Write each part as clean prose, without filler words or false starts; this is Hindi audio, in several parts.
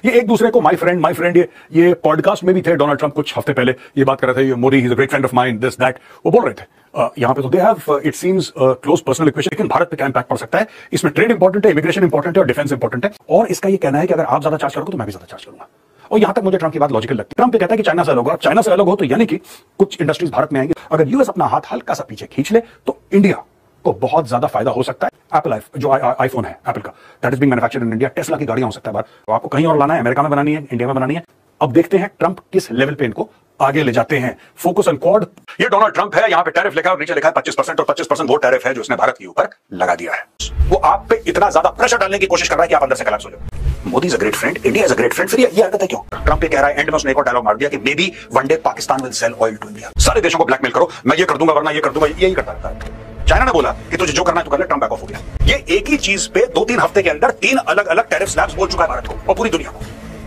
ये एक दूसरे को माय फ्रेंड ये पॉडकास्ट में भी थे। डोनाल्ड ट्रंप कुछ हफ्ते पहले ये बात कर रहे थे, Modi he is a great friend of mine, this that, वो बोल रहे थे यहाँ पे। तो they have it seems close personal equation. लेकिन भारत पे क्या इंपैक्ट पड़ सकता है, इसमें ट्रेड इंपॉर्टेंट है, इमिग्रेशन इंपॉर्टेंट है और डिफेंस इंपॉर्टेंट है। और इसका ये कहना है कि अगर आप ज्यादा चार्ज करोगे तो मैं भी ज्यादा चार्ज करूंगा। और यहां तक मुझे ट्रंप की बात लॉजिकल लगती है। ट्रंप ये कहता है कि चाइना से अलग हो, चाइना से अलग हो तो यानी कि कुछ इंडस्ट्रीज भारत में आएंगे। अगर यूएस अपना हाथ हल्का सा पीछे खींच ले तो इंडिया को बहुत ज्यादा फायदा हो सकता है। एप्पल जो आईफोन है एप्पल का, that is being manufactured in India. Tesla की गाड़ियां हो सकता है तो आपको कहीं और लाना है, अमेरिका में बनानी है, इंडिया में बनानी है। अब देखते हैं ट्रंप किस लेवल पे इनको आगे ले जाते हैं। Focus on quad. ये डोनाल्ड ट्रंप है, यहां पे टैरिफ लिखा है और नीचे लिखा है 25% और 25% वो टैरिफ है जो उसने भारत के ऊपर लगा दिया है। वो आप पे इतना ज्यादा प्रेशर डालने की कोशिश कर रहा है कि आप अंदर से कोलैप्स हो जाओ। Modi is a great friend, India is a great friend. फिर ये हरकत है क्यों? ट्रंप ये कह रहा है, एंड में उसने एक और डायलॉग मार दिया कि maybe one day Pakistan will sell oil to India. सारे देशों को ब्लैकमेल करो, मैं ये कर दूंगा वरना ये कर दूंगा, यही करता रहता है। चाइना ने बोला कि तुझे जो करना है तो कर ले, ट्रंप बैक ऑफ हो गया। ये एक ही चीज पे 2-3 हफ्ते के अंदर 3 अलग अलग टैरिफ स्लैब्स बोल चुका है भारत को और पूरी दुनिया को।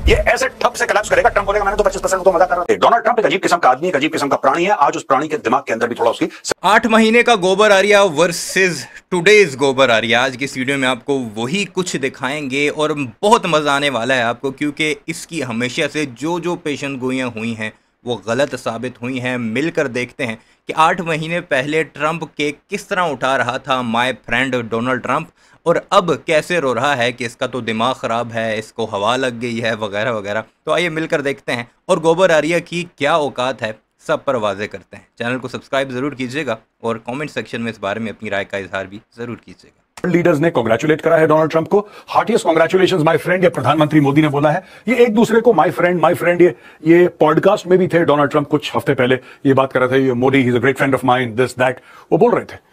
ये ऐसे ठप से कोलैप्स करेगा। ट्रंप बोलेगा मैंने तो 25% तो मजा कर रहा था। डोनाल्ड ट्रंप एक अजीब किस्म का आदमी, एक अजीब किस्म का प्राणी है। आज उस प्राणी के दिमाग के अंदर भी थोड़ा उसकी 8 महीने का गोबर आर्या वर्सेस टुडेज गोबर आर्या। आज की इस वीडियो में आपको वही कुछ दिखाएंगे और बहुत मजा आने वाला है आपको, क्योंकि इसकी हमेशा से जो पेशन गोइयां हुई हैं वो गलत साबित हुई हैं। मिलकर देखते हैं कि 8 महीने पहले ट्रंप के किस तरह उठा रहा था माय फ्रेंड डोनाल्ड ट्रंप, और अब कैसे रो रहा है कि इसका तो दिमाग ख़राब है, इसको हवा लग गई है वगैरह वगैरह। तो आइए मिलकर देखते हैं और गोबर आर्या की क्या औकात है सब पर वाजे करते हैं। चैनल को सब्सक्राइब ज़रूर कीजिएगा और कमेंट सेक्शन में इस बारे में अपनी राय का इजहार भी ज़रूर कीजिएगा। लीडर्स ने कांग्रेचुलेट करा है डोनाल्ड ट्रंप को। हार्टिएस्ट कांग्रेचुलेशंस माय फ्रेंड, ये प्रधानमंत्री मोदी ने बोला है। ये एक दूसरे को माय फ्रेंड ये पॉडकास्ट में भी थे। डोनाल्ड ट्रंप कुछ हफ्ते पहले ये बात कर रहे थे, Modi he is a great friend of mine, this that, वो बोल रहे थे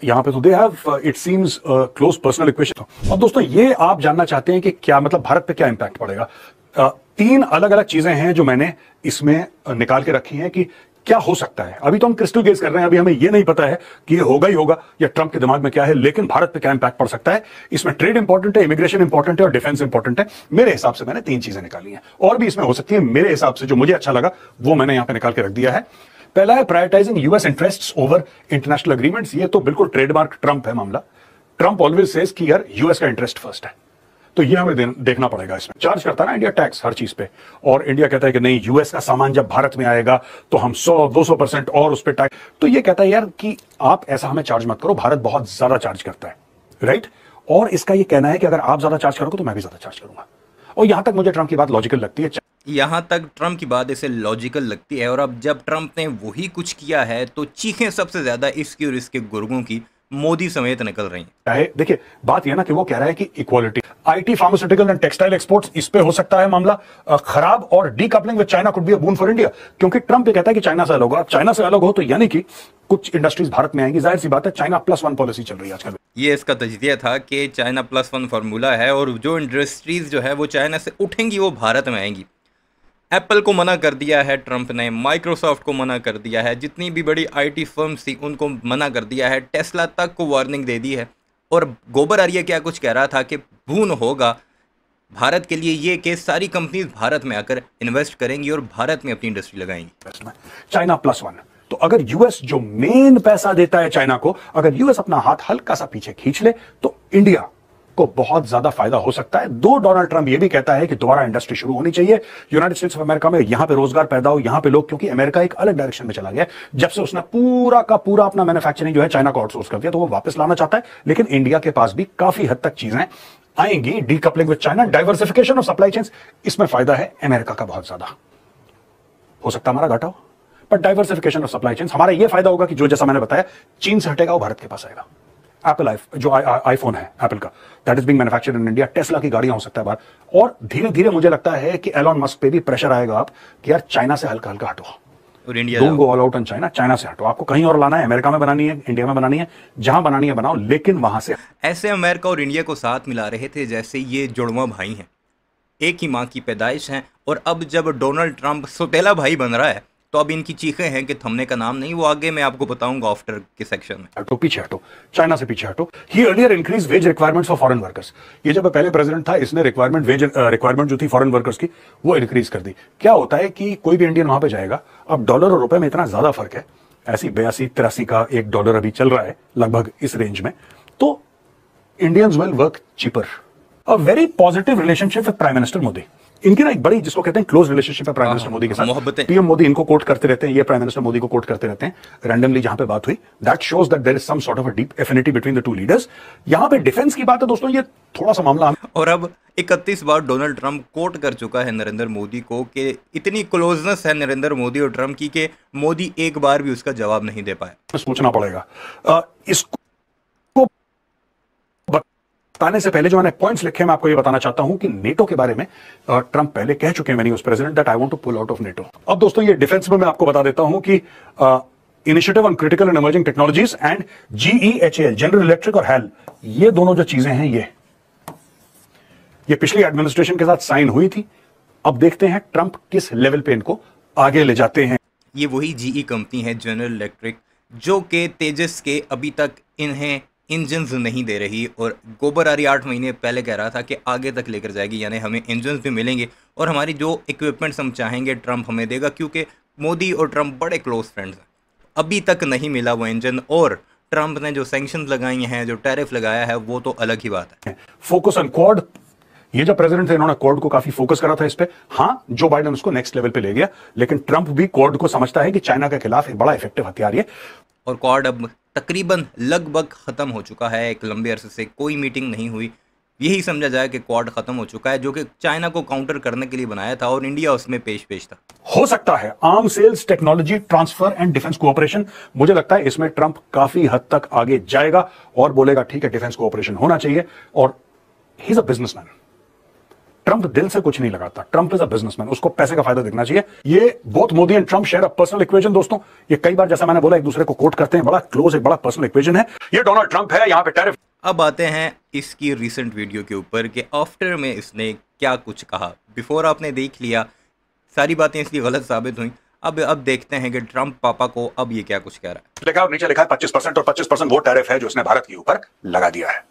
यहाँ पे। तो they have it seems close personal equation. और दोस्तों ये आप जानना चाहते हैं कि क्या मतलब भारत पे क्या इंपैक्ट पड़ेगा। 3 अलग अलग चीजें हैं जो मैंने इसमें निकाल के रखी हैं कि क्या हो सकता है। अभी तो हम क्रिस्टल गेज कर रहे हैं, अभी हमें ये नहीं पता है कि ये होगा ही होगा या ट्रंप के दिमाग में क्या है, लेकिन भारत पे क्या इंपैक्ट पड़ सकता है। इसमें ट्रेड इंपॉर्टेंट है, इमिग्रेशन इंपॉर्टेंट है और डिफेंस इंपॉर्टेंट है। मेरे हिसाब से मैंने 3 चीजें निकाली हैं, और भी इसमें हो सकती है। मेरे हिसाब से जो मुझे अच्छा लगा वो मैंने यहां पे निकाल के रख दिया है। पहला है prioritising US interests over international agreements. ये तो बिल्कुल ट्रेडमार्क ट्रंप है मामला। ट्रंप ऑलवेज सेज कि यार यूएस का इंटरेस्ट फर्स्ट है, तो ये हमें देखना पड़ेगा। इसमें चार्ज करता है ना इंडिया टैक्स हर चीज पे, और इंडिया कहता है कि नहीं, यूएस का सामान जब भारत में आएगा तो हम 100-200% और उस पर टैक्स। तो ये कहता है यार कि आप ऐसा हमें चार्ज मत करो, भारत बहुत ज्यादा चार्ज करता है, राइट। और इसका ये कहना है कि अगर आप ज्यादा चार्ज करोगे तो मैं भी ज्यादा चार्ज करूंगा। और यहां तक मुझे ट्रंप की बात लॉजिकल लगती है। यहाँ तक ट्रंप की बात इसे लॉजिकल लगती है, और अब जब ट्रंप ने वही कुछ किया है तो चीखें सबसे ज्यादा इसकी और इसके गुर्गों की मोदी समेत निकल रही हैं। देखिए बात यह ना कि वो कह रहा है कि equality, IT, pharmaceutical and textile exports, इस पे हो सकता है मामला खराब, और decoupling with China could be a boon for India. क्योंकि ट्रंप ये कहता है कि चाइना से अलग हो। अब चाइना से अलग हो तो यानी कि कुछ इंडस्ट्रीज भारत में आएंगी। जाहिर सी बात है, चाइना +1 पॉलिसी चल रही है आजकल। ये इसका तजदिया था कि चाइना +1 फार्मूला है, और जो इंडस्ट्रीज जो है वो चाइना से उठेंगी वो भारत में आएंगी। एप्पल को मना कर दिया है ट्रंप ने, माइक्रोसॉफ्ट को मना कर दिया है, जितनी भी बड़ी आईटी फर्म्स थी उनको मना कर दिया है, टेस्ला तक को वार्निंग दे दी है। और गोबर आर्या क्या कुछ कह रहा था कि बून होगा भारत के लिए ये कि सारी कंपनीज भारत में आकर इन्वेस्ट करेंगी और भारत में अपनी इंडस्ट्री लगाएंगी। चाइना +1। तो अगर यूएस जो मेन पैसा देता है चाइना को, अगर यूएस अपना हाथ हल्का सा पीछे खींच ले तो इंडिया को बहुत ज्यादा फायदा हो सकता है। डोनाल्ड ट्रंप ये भी कहता है कि दोबारा इंडस्ट्री शुरू होनी चाहिए यूनाइटेड स्टेट्स ऑफ अमेरिका में, यहां पे रोजगार पैदा हो, यहां पे लोग, क्योंकि अमेरिका एक अलग डायरेक्शन में चला गया जब से उसने पूरा का पूरा अपना मैन्युफैक्चरिंग जो है चाइना को आउटसोर्स कर दिया, तो वो वापस लाना चाहता है। लेकिन इंडिया के पास भी काफी हद तक चीजें आएंगी। Decoupling with China, diversification of supply chains, इसमें फायदा है अमेरिका का बहुत ज्यादा। हो सकता है हमारा घाटा हो, पर डाइवर्सिफिकेशन ऑफ सप्लाई चेन्स हमारा यह फायदा होगा कि जो जैसा मैंने बताया चीन से हटेगा वो भारत के पास आएगा। एप्पल जो आईफोन है एप्पल का, that is being manufactured in India. Tesla की गाड़ियां हो सकता है बाहर। और धीरे धीरे मुझे लगता है कि एलॉन मस्क पे भी प्रेशर आएगा आप कि यार चाइना से हल्का हल्का हटो, और India don't go all out on China. China से हटो, आपको कहीं और लाना है, अमेरिका में बनानी है, इंडिया में बनानी है, जहां बनानी है बनाओ, लेकिन वहां से। ऐसे अमेरिका और इंडिया को साथ मिला रहे थे जैसे ये जुड़वा भाई हैं, एक ही माँ की पैदाइश हैं। और अब जब डोनाल्ड ट्रंप सौतेला भाई बन रहा है तो अब इनकी चीखें हैं कि थमने का नाम नहीं। वो आगे मैं आपको बताऊंगा आफ्टर के सेक्शन में। हटो, पीछे हटो, चाइना से पीछे हटो। He earlier increase wage requirements for foreign workers. ये जब पहले प्रेसिडेंट था, इसने रिक्वायरमेंट जो थी फॉरेन वर्कर्स की वो इंक्रीज कर दी। क्या होता है कि कोई भी इंडियन वहां पे जाएगा, अब डॉलर और रुपए में इतना ज्यादा फर्क है, ऐसी 82-83 का $1 अभी चल रहा है लगभग इस रेंज में, तो Indians will work cheaper. A very positive relationship with prime minister Modi. इनकी ना एक बड़ी, जिसको कहते हैं क्लोज रिलेशनशिप है प्राइम मिनिस्टर मोदी के साथ। मोहब्बतें। पीएम मोदी इनको कोट करते रहते हैं, ये प्राइम मिनिस्टर मोदी को कोट करते रहते हैं रैंडमली जहां पे बात हुई। That shows that there is some sort of a deep affinity between the two leaders. यहां पे डिफेंस की बात है दोस्तों, ये थोड़ा सा मामला। और अब 31 बार डोनाल्ड ट्रंप कोट कर चुका है नरेंद्र मोदी को कि इतनी क्लोजनेस है नरेंद्र मोदी और ट्रंप की कि मोदी एक बार भी उसका जवाब नहीं दे पाए। सोचना पड़ेगा इसको बताने से पहले जो मैंने पॉइंट्स लिखे मैं आपको ये बताना चाहता हूं कि नेटो के बारे में ट्रंप पहले कह चुके हैं when he was president that I want to pull out of NATO. अब दोस्तों ये डिफेंस में मैं आपको बता देता हूं कि initiative on critical and emerging technologies and GEHAL, general electric और HAL, ये दोनों जो चीजें हैं ये पिछली एडमिनिस्ट्रेशन के साथ साइन हुई थी। अब देखते हैं ट्रंप किस लेवल पे इनको आगे ले जाते हैं। ये वही GE कंपनी है जनरल इलेक्ट्रिक जो कि तेजस के अभी तक इन्हें इंजन्स नहीं दे रही, और गोबर आर्या 8 महीने पहले कह रहा था कि आगे तक लेकर जाएगी, यानी हमें इंजन्स भी मिलेंगे और हमारी जो इक्विपमेंट्स हम चाहेंगे ट्रंप हमें देगा, क्योंकि मोदी और ट्रंप बड़े क्लोज फ्रेंड्स हैं। अभी तक नहीं मिला वो इंजन, और ट्रंप ने जो सैंक्शंस लगाई हैं, जो टैरिफ लगाया है, वो तो अलग ही बात है। फोकस ऑन क्वाड, ये जो प्रेसिडेंट थे इन्होंने क्वाड को काफी फोकस करा था इस पे। हाँ, जो बाइडेन उसको नेक्स्ट लेवल पे ले गया, लेकिन ट्रंप भी क्वाड को समझता है कि चाइना के खिलाफ एक बड़ा इफेक्टिव हथियार है। और क्वाड अब तकरीबन लगभग ख़त्म हो चुका है। एक लंबे अरसे से कोई मीटिंग नहीं हुई, यही समझा जाए कि क्वाड ख़त्म हो चुका है, जो कि चाइना को काउंटर करने के लिए बनाया था और इंडिया उसमें पेश था। हो सकता है arm sales, technology transfer and defence cooperation, मुझे लगता है इसमें ट्रंप काफी हद तक आगे जाएगा और बोलेगा ठीक है डिफेंस कोऑपरेशन होना चाहिए। और he is a businessman. Trump दिल से कुछ नहीं लगाता, ट्रंप इज अ बिजनेसमैन, उसको पैसे का फायदा दिखना चाहिए। ये both Modi and Trump share a personal equation दोस्तों। ये कई बार जैसा मैंने बोला एक दूसरे को कोट करते हैं, बड़ा क्लोज, एक बड़ा पर्सनल इक्वेशन है। ये डोनाल्ड ट्रंप है, यहां पे टैरिफ। अब आते हैं इसकी रिसेंट वीडियो के ऊपर कि आफ्टर में इसने क्या कुछ कहा। बिफोर आपने देख लिया, सारी बातें इसलिए गलत साबित हुई। अब देखते हैं कि ट्रंप पापा को अब ये क्या कुछ कह रहा है। लिखा और नीचे लिखा है 25% और 25% वो टैरिफ है जो उसने भारत के ऊपर लगा दिया है।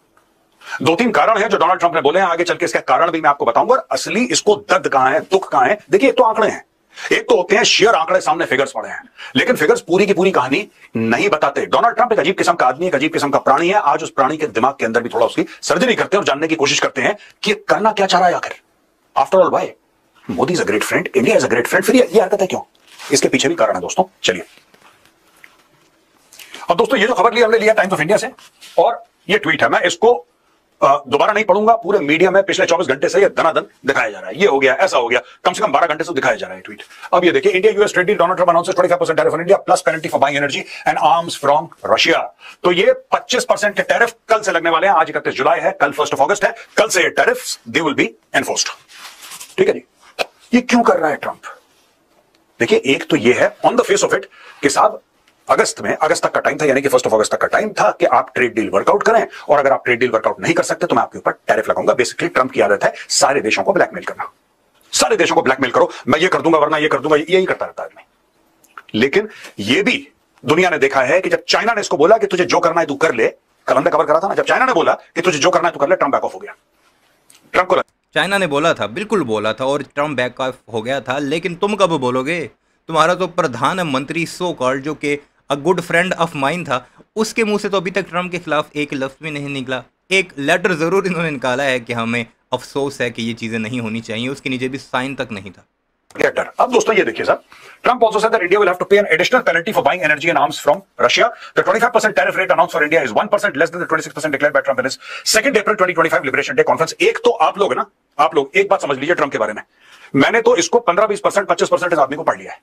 2-3 कारण है जो डोनाल्ड ट्रंप ने बोले हैं, आगे चल के इसका कारण भी मैं आपको बताऊंगा। और असली इसको दर्द कहां है, दुख कहां है, देखिए एक तो आंकड़े हैं, एक तो होते हैं शेयर आंकड़े, सामने फिगर्स पड़े हैं, लेकिन फिगर्स पूरी की पूरी कहानी नहीं बताते। डोनाल्ड ट्रंप एक अजीब किस्म का आदमी, एक अजीब किस्म का प्राणी है। आज उस प्राणी के दिमाग के अंदर भी थोड़ा उसकी सर्जरी करते हैं और जानने की कोशिश करते हैं कि करना क्या चाह रहा है आखिर। After all why Modi is a great friend, India is a great friend, फिर ये हरकत है क्यों? इसके पीछे भी कारण है दोस्तों। चलिए अब दोस्तों ये जो खबर ली हमने लिया टाइम्स ऑफ इंडिया से, और ये ट्वीट है, मैं इसको दोबारा नहीं पढ़ूंगा। पूरे मीडिया में पिछले 24 घंटे से ये धनाधन दिखाया जा रहा है, ये हो गया, ऐसा हो गया, कम से कम 12 घंटे से दिखाया जा रहा है ट्वीट। अब ये देखिए, India US trade deal, Donald Trump announces 25% tariff on India plus penalty for buying energy and arms from Russia. तो ये 25% के टैरिफ कल से लगने वाले हैं। आज 31 जुलाई है, कल 1 अगस्त है। कल से ये tariffs they will be enforced. ठीक है जी। ये क्यों कर रहा है ट्रंप? देखिए, एक तो ये है on the face of it कि साहब अगस्त तक का टाइम था, यानी कि 1 अगस्त तक का टाइम था कि आप ट्रेड डील वर्कआउट करें, और अगर आप ट्रेड डील वर्कआउट नहीं कर सकते तो मैं आपके ऊपर टैरिफ लगाऊंगा। बेसिकली ट्रंप की आदत है सारे देशों को ब्लैकमेल करना। सारे देशों को ब्लैकमेल करो, मैं ये कर दूंगा वरना ये कर दूंगा, यही करता रहता है आदमी। लेकिन ये भी दुनिया ने देखा है कि जब चाइना ने इसको बोला कि तुझे जो करना है तू कर ले, कल हमने कवर करा था ना, जब चाइना ने बोला कि तुझे जो करना है तू कर ले, ट्रंप बैक ऑफ हो गया। ट्रंप को चाइना ने बोला था, बिल्कुल बोला था, और ट्रंप बैक ऑफ हो गया था। लेकिन तुम कब बोलोगे? तुम्हारा तो प्रधानमंत्री सो कॉल्ड, जो कि अ गुड फ्रेंड ऑफ माइन था, उसके मुंह से तो अभी तक ट्रंप के खिलाफ एक लफ्ज भी नहीं निकला। एक लेटर जरूर इन्होंने निकाला है कि हमें अफसोस है कि ये चीजें नहीं होनी चाहिए, उसके नीचे भी साइन तक नहीं था। अब दोस्तों ये देखिए sir, Trump also said that India will have to pay an additional penalty for buying energy and arms from Russia. The 25% tariff rate announced for India is 1% less than the 26% declared by Trump in his 2 April 2025 Liberation Day conference. एक तो आप लोग ना, आप लोग एक बात समझ लीजिए ट्रंप के बारे में। मैंने तो इसको 15-20%, 25% इस आदमी को पढ़ लिया है।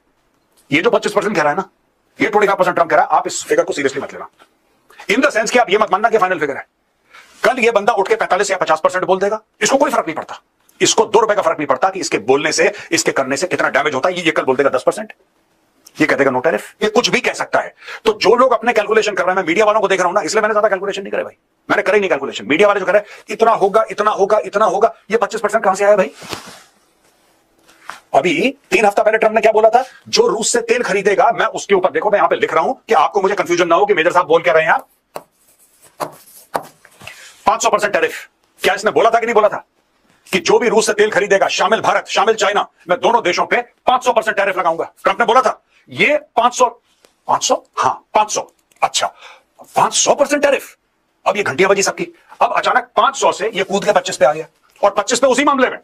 ये जो 25% कह रहा है ना, ये 25% ट्रंप कह रहा है। आप इस फिगर को सीरियसली मत लेना, इन द सेंस कि आप ये मत मानना कि फाइनल फिगर है। कल ये बंदा उठ के 45 या 50% बोल देगा, इसको कोई फर्क नहीं पड़ता। इसको 2 रुपए का फर्क नहीं पड़ता कि इसके बोलने से, इसके करने से कितना डैमेज होता है। ये कल बोल देगा 10%, ये कह देगा नो टैरिफ, ये कुछ भी कह सकता है। तो जो लोग अपने कैलकुलेशन कर रहे हैं, मैं मीडिया वालों को देख रहा हूं ना, इसलिए मैंने ज्यादा कैलकुलेशन नहीं करे भाई, मैंने करे नहीं कैलकुलेशन। मीडिया वाले जो कर रहे हैं इतना होगा, इतना होगा, इतना होगा, ये 25% कहां से आया भाई? अभी 3 हफ्ता पहले ट्रंप ने क्या बोला था? जो रूस से तेल खरीदेगा, मैं उसके ऊपर, देखो मैं यहां पे लिख रहा हूं कि आपको मुझे कंफ्यूजन ना हो कि मेजर साहब बोल क्या रहे हैं आप। 500% टैरिफ। क्या इसने बोला था कि नहीं बोला था कि जो भी रूस से तेल खरीदेगा, शामिल भारत, शामिल चाइना, मैं दोनों देशों पे 500% टैरिफ लगाऊंगा? ट्रंप ने बोला था। ये 500, हाँ 500, अच्छा 500% टैरिफ। अब ये घंटियां बजी सबकी। अब अचानक 500 से ये कूद के 25 पे आ गया, और 25 पे उसी मामले में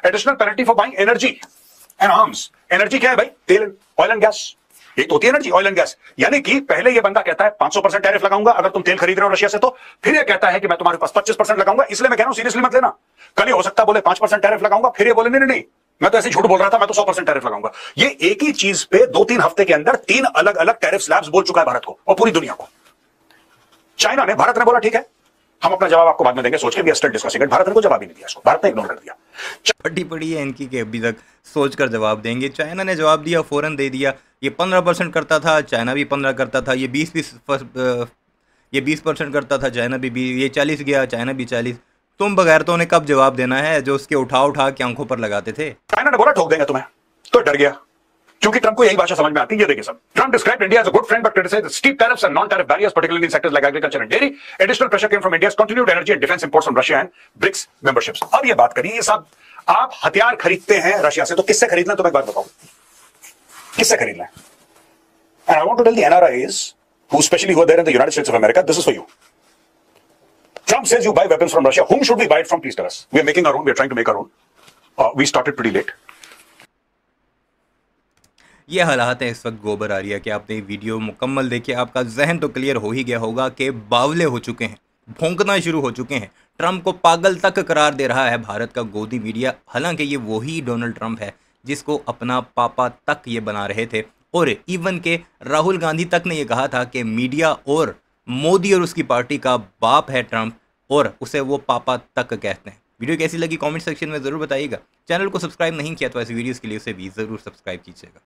additional penalty for buying energy and arms. Energy क्या है भाई? तेल, ऑयल एंड गैस। एक तो होती है एनर्जी, ऑयल एंड गैस। यानी कि पहले ये बंदा कहता है 500% टैरिफ लगाऊंगा अगर तुम तेल खरीद रहे हो रशिया से, तो फिर ये कहता है कि मैं तुम्हारे पास 25% लगाऊंगा। इसलिए मैं कह रहा हूं सीरियसली मत लेना। कल ही हो सकता बोले 5% टैरिफ लगाऊंगा, फिर ये बोले नहीं नहीं नहीं मैं तो ऐसे झूठ बोल रहा था, मैं तो 100% टैरिफ लगाऊंगा। ये एक ही चीज पे 2-3 हफ्ते के अंदर 3 अलग अलग टैरिफ स्लैब्स बोल चुका है भारत को और पूरी दुनिया को। चाइना ने, भारत ने बोला ठीक है हम अपना जवाब आपको बाद में देंगे, सोच के भी स्टडी डिस्कसिंग। भारत ने को जवाब ही नहीं दिया, इसको भारत ने इग्नोर कर दिया। फटी पड़ी है इनकी कि अभी तक सोच कर जवाब देंगे। चाइना ने जवाब दिया, फौरन दे दिया। ये 15% करता था, चाइना भी 15 करता था। ये 20% करता था, चाइना भी 20। ये 40 गया, चाइना भी 40। तुम बगैर तो उन्हें कब जवाब देना है जो उसके उठा उठा के आंखों पर लगाते थे। चाइना ने बोला ठोक देंगे तुम्हें, तो डर गया क्योंकि ट्रंप को यही भाषा समझ में आती है। ये देखिए सब, Trump described India as a good friend but criticised steep tariffs and non tariff barriers particularly in sectors like agriculture and dairy. Additional pressure came from India's continued energy and defense imports from Russia and BRICS memberships. अब ये बात करिए, ये सब आप हथियार खरीदते हैं रशिया से, तो किससे खरीदना? तो मैं एक बात बताऊं, किससे खरीदना है? And I want to tell the NRIs who especially who are there in the United States of America, this is for you. Trump says you buy weapons from Russia. Whom should we buy it from? Please tell us. We are making our own. We are trying to make our own. We started pretty late. ये हालात है इस वक्त गोबर आरिया कि आपने वीडियो मुकम्मल देखिए, आपका जहन तो क्लियर हो ही गया होगा कि बावले हो चुके हैं, भौंकना शुरू हो चुके हैं। ट्रंप को पागल तक करार दे रहा है भारत का गोदी मीडिया। हालांकि ये वही डोनाल्ड ट्रंप है जिसको अपना पापा तक ये बना रहे थे, और इवन के राहुल गांधी तक ने ये कहा था कि मीडिया और मोदी और उसकी पार्टी का बाप है ट्रंप, और उसे वो पापा तक कहते हैं। वीडियो कैसी लगी कमेंट सेक्शन में ज़रूर बताइएगा। चैनल को सब्सक्राइब नहीं किया तो ऐसी वीडियोज़ के लिए उसे भी ज़रूर सब्सक्राइब कीजिएगा।